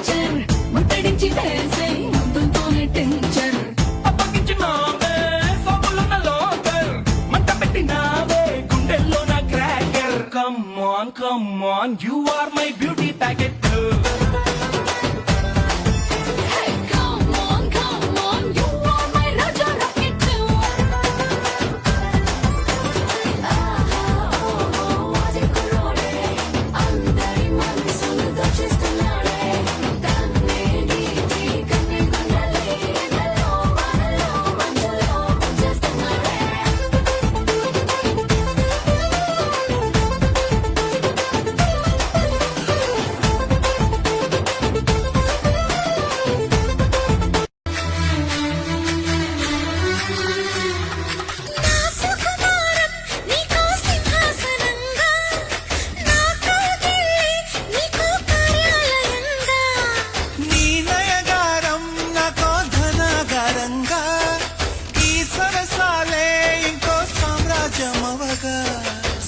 Nature ముట్టడించి వేసే ముందుతోనే tension అప్పగించినావే సొమ్ములున్న locker మంట పెట్టినావే గుండెల్లో నా cracker come on you are my beauty packet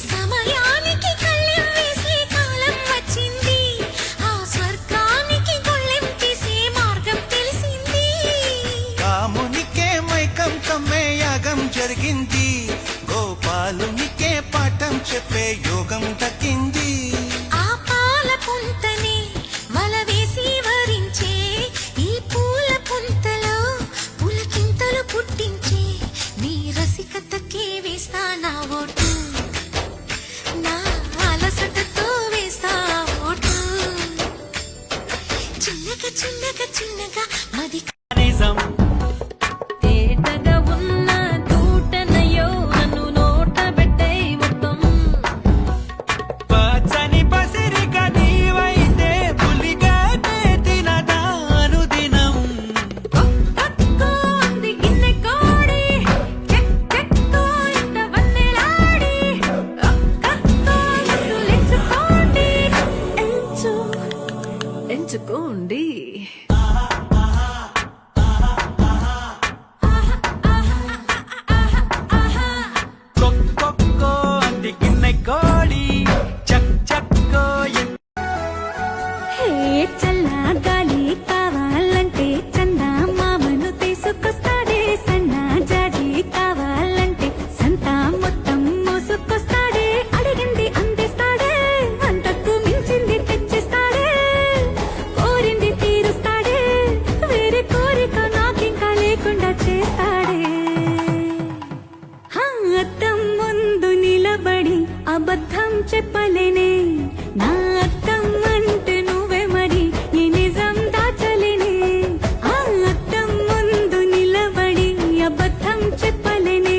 సమయానికి కళ్ళెం వేసే కాలం వచ్చింది ఆ స్వర్గానికి గొళ్ళెం తీసే మార్గం తెలిసింది కామునికే మైకం కమ్మే యాగం జరిగింది గోపాలునికే పాఠం చెప్పే యోగం దక్కింది ఆ పాల పుంతని వల వేసి వరించే ఈ పూల పుంతలో పులకింతలు పుట్టించే నీ రసికతకే వేస్తా నా ఓటు నా అలసటతో వేస్తా ఓటు చిన్నగా చిన్నగా చిన్నగా మది నిజం తేటగా ఉన్న తూటనయో నన్ను నోట పెట్టే మొత్తం పచ్చని పసిరిక నీవైతే పులిగా తినదాను దినం కక్కో అంది గిన్నె కోడి చెక్కో ఇంత వన్నెలాడి కక్కో ఎంచుకోండి ఎంచుకోండి కొక్కో అంది గిన్నె కోడి చక్కో హే చల్లా గాలి కావాలంటే చందా మామను తీసుకొస్తాడే సన్నా జాజి కావాలంటే సంతా మొత్తం మోసుకొస్తాడే అడిగింది అందిస్తాడే అంతకు మించింది తెచ్చిస్తాడే కోరింది తీరుస్తాడే వేరే కోరిక నాకింకా లేకుండా చేస్తాడే అద్దం ముందు నిలబడి అబద్ధం చెప్పలేనే నా అద్దం అంటే నువ్వే మరి ఈ నిజం దాచలేనే ఆ అద్దం ముందు నిలబడి అబద్ధం చెప్పలేనే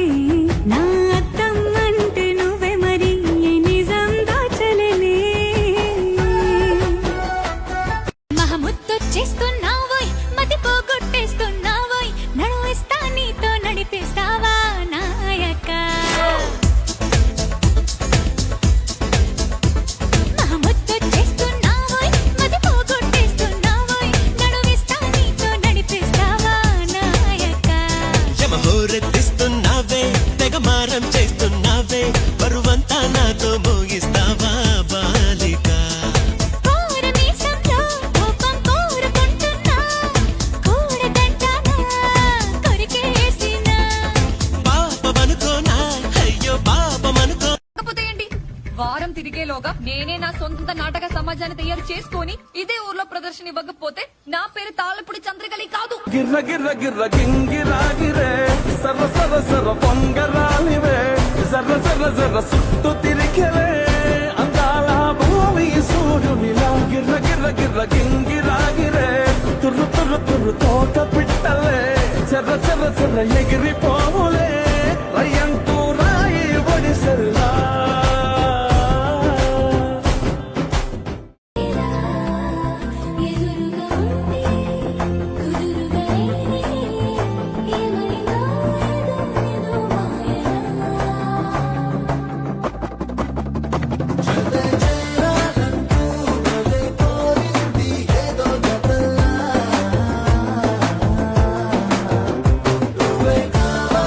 నా అద్దం అంటే నువ్వే మరి ఈ నిజం దాచలేనే మహముద్దొచ్చేస్తున్నావోయ్ మతి పోగొట్టేస్తున్నావోయ్ నడువేస్తా నీతో నడిపేస్తావా నాయక మహముద్దొచ్చేస్తున్నావోయ్ మతి పోగొట్టేస్తున్నావోయ్ నడువేస్తా నీతో నడిపేస్తావా నాయక యమహోరెత్తిస్తున్నావే తెగమారం చేస్తున్నావే బరువంతా నాతో మోగిస్తావా బాలిక కోరమీసంలో కోపం కోరుకుంటున్నా కూడదంటానా కొరికేసినా పాపమనుకోనా అయ్యో పాపమనుకో కాకపోతే ఏంటి వారం తిరిగేలోగా నేనే నా సొంత నాటక సమాజాన్ని తయారు చేసుకొని ఇదే ఊర్లో ప్రదర్శన ఇవ్వకపోతే నా పేరు తాళపుడి చంద్రకళి కాదు. గిర్ర గిర్ర గిర్ర గింగిరాగిరే సర్ర సర్ర సర్ర పొంగరాలివే జర్ర జర్ర జర్ర సుట్టు తిరిగలే అందాల భూమి సూర్యునిలా గిర్ర గిర్ర గిర్ర గింగిరాగిరే తుర్రు తుర్రు తుర్రు తోట పిట్టలే చెర్ర చెర్ర చెర్ర ఎగిరిపోవులే రయ్యంటూ రాయి ఒడిసెల్లా ఎదురుగా ఉండి కుదురుగా ఏమైందో ఏదో మాయనా నువ్వే కావాలి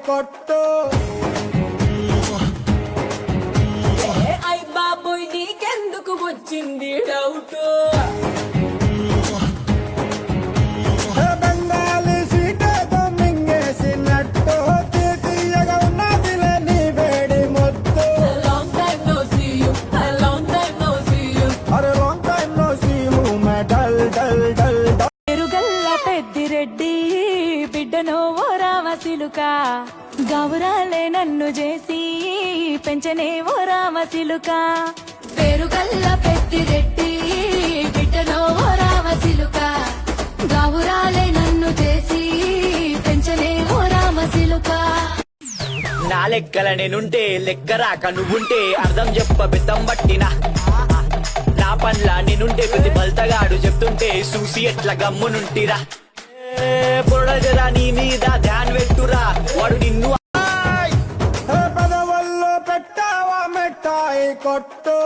కొట్టు అయ్ బాబోయ్ నీకెందుకు వచ్చింది డౌట్ బెంగాలీ సీటేదో మింగేసినట్టు తీయగా ఉన్నదిలే నీ వేడి మొద్దు long time no see you long time no see you అరే long time no see you మే డల్ డల్ డల్ డల్ పెరుగల్ల పెద్దిరెడ్డి బిడ్డను ఓ రామసిలుక గౌరాలే నన్ను చేసి పెంచనే ఓ రామసిలుక పెరుగల్ల పెద్దిరెడ్డి బిడ్డను ఓ రామసిలుక గౌరాలే నన్ను చేసి పెంచనే ఓ రామసిలుక నా లెక్కల నేనుంటే లెక్క రాక నువ్వుంటే అర్థం చెప్ప బెత్తం పట్టినా నా పన్ల నేనుంటే ప్రతి బల్తగాడు చెప్తుంటే చూసి ఎట్లా గమ్మునుంటిరా పొడజరా నీ మీద ధ్యాన్ పెట్టురా వాడు నిన్ను పదవల్లో పెట్టావా మిఠాయి కొట్టు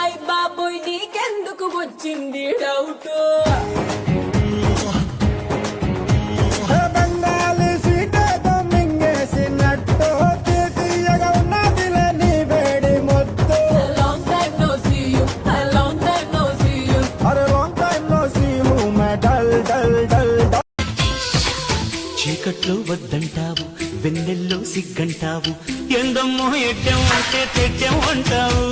అయ్ బాబోయ్ నీకెందుకు వచ్చింది డౌట్ బెంగాలీ సీటేదో మింగేసినట్టు తీయగా ఉన్నదిలే నీ వేడి మొద్దు long time no see you long time no see you అరే long time no see you మే డల్ డల్ డల్ డల్ చీకట్లో వద్దంటావు వెన్నెల్లో సిగ్గంటావు ఎందమ్మో ఎడ్డం అంటే తెడ్డం అంటావు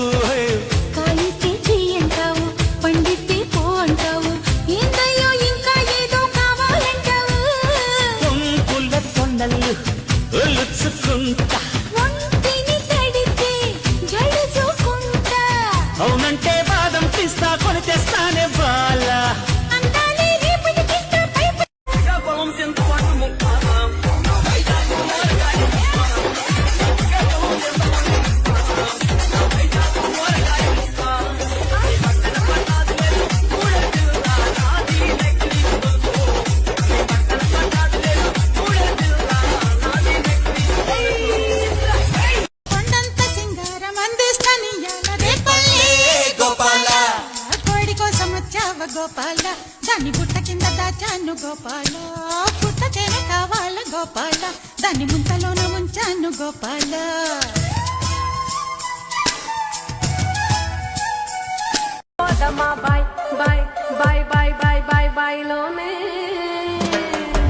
కాలిస్తే చెయ్యంటావు పండిస్తే పో అంటావు ఏందయ్యో ఇంకా ఏదో కావాలంటావు పొంపుల తొండలు లుచ్చుకుంటా ఒంటిని తడితే జడుచుకుంటా అవునంటే బాదం పిస్తా కొని తెస్తానే బాల అందాలే రేపటికిస్తా పై కొండంత సింగారం అందిస్తానియాల రేపల్లే గోపాల కోడి కోసం వచ్చావ గోపాల దాన్ని బుట్ట కింద దాచాను గోపాల పుట్ట తేనె కావాల గోపాల దాన్ని ముంతలోన ఉంచాను గోపాల బాయ్ బాయ్ బాయ్ బాయ్ బాయ్ బాయ్ బాయ్ లోనే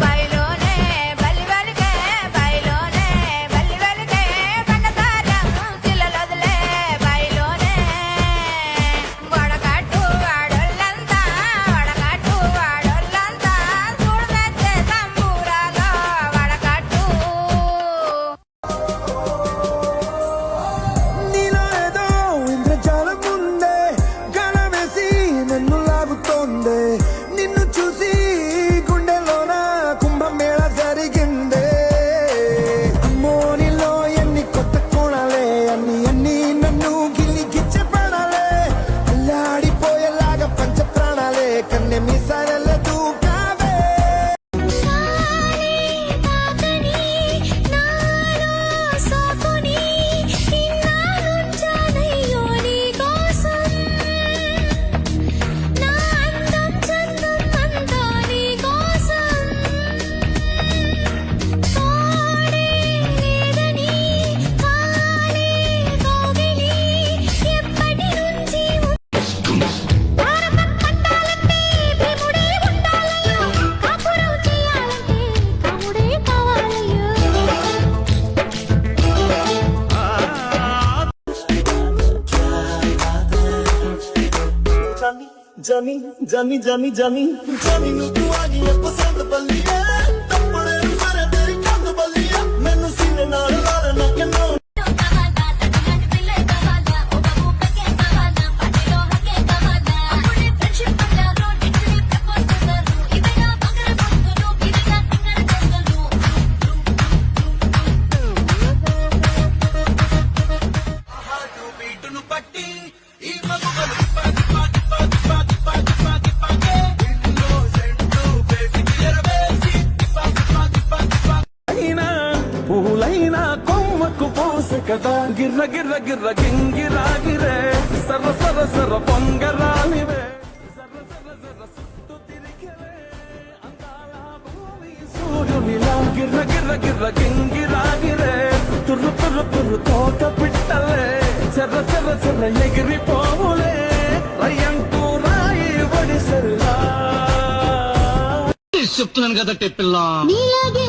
బయలోనే బలి బలికే బయలోనే బలి బలికే కన్నకారం సిల్లలొదలే బయలోనే వడకట్టు వాడొల్లంతా చూడమెచ్చే సంబూరాలో వడకట్టు నీలో ఏదో ఇంద్రజాలం ఉందే గణవేసి నన్ను లాగుతోందే నిన్ను చూసి గుండెలోన కుంభమేళ జరిగిందే అమ్మో నీలో ఎన్ని కొత్త కోణాలే అన్ని నన్ను గిల్లి గిచ్చే ప్రాణాలే అల్లాడిపోయేలాగా పంచ ప్రాణాలే కన్నె మీసాల దూకావే నాని తాకని నాలో సాకుని ఇన్నాళ్ళుంచానయ్యో నీ కోసం నా అందం చందం అంతా నీ కోసం తోడే లేదని కాలే కౌగిలి ఎప్పటి నుంచి ప్రారంభం పట్టాలంటే ప్రేముడే ఉండాలయ్యో కాపురం చేయాలంటే కాముడే కావాలయ్యో Gianni, Gianni, Gianni, Gianni, Gianni, non tu hai passando ballia, dopo le fare del canto ballia, meno sine na la na che no. బీటును పట్టి ఈ అయినా పూలైనా కొమ్మకు పోసే కదా గిర్ర గిర్ర గిర్ర గింగిరాగిరే సర్ర సర్ర సర్ర పొంగరాలివే సర్ర సర్ర సర్ర సుట్టు తిరిగలే అందాల భూమి గిర్ర గిర్ర గిర్ర గింగిరాగిరే తుర్రు తుర్రు తుర్రు తోట పిట్టలే చెర్ర చెర్ర చెర్ర ఎగిరిపోవులే రయ్యంటూ రాయి ఒడిసెల్లా చెప్తున్నాను కదా పిల్ల నీలాగే